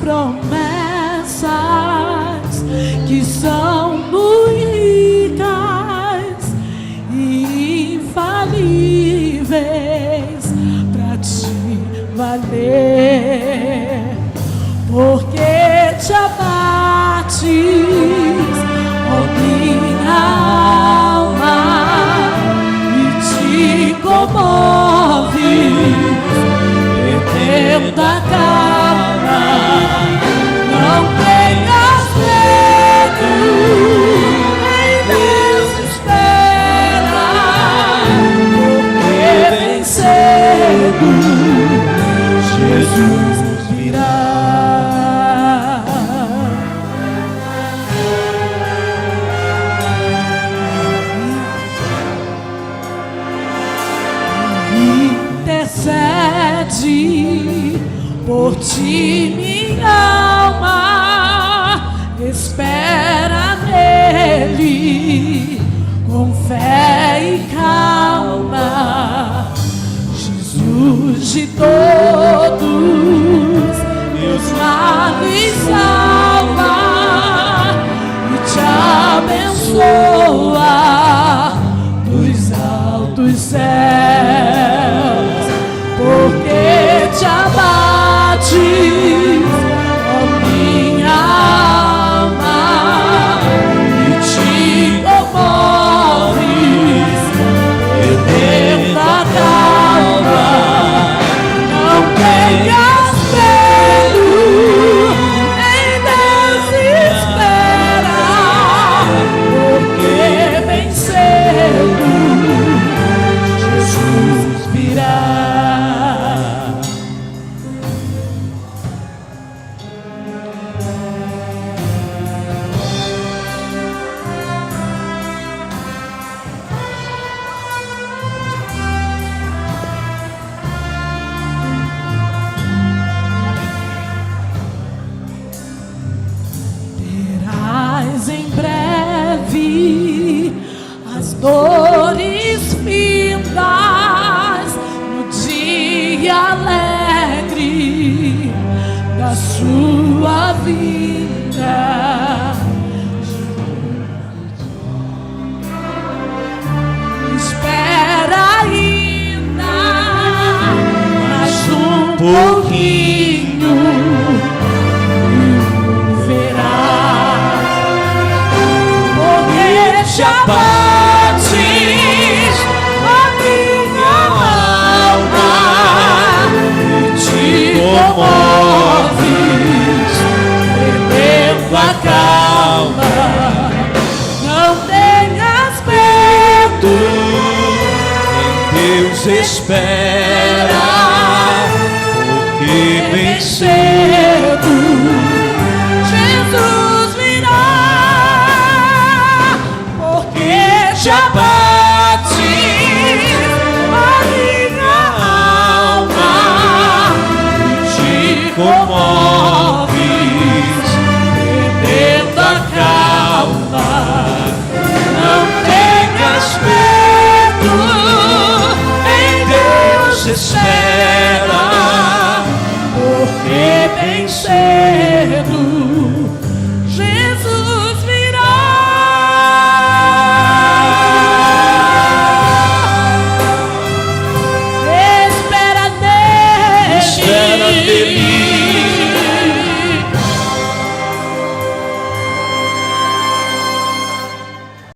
promessas que são únicas e infalíveis para te valer, porque te abates, ó minha alma, e te comoves, perdendo a calma. Não tenhas medo, nem desespera, porque vem cedo Jesus virá. Intercede por ti, minha alma, espera nele com fé e calma. Jesus de todos meus males salva e te abençoa dos altos céus, porque te abates, ó minha alma, e te comoves, perdendo a calma. Não tenhas medo, nem desespera, porque vem cedo Jesus virá. Terás em breve as dores findas no dia alegre da sua vinda. Espera ainda mais um pouquinho e verás, porque te abates, ó minha alma, e te comoves, perdendo a calma. Não tenhas medo, em Deus espera, porque vencer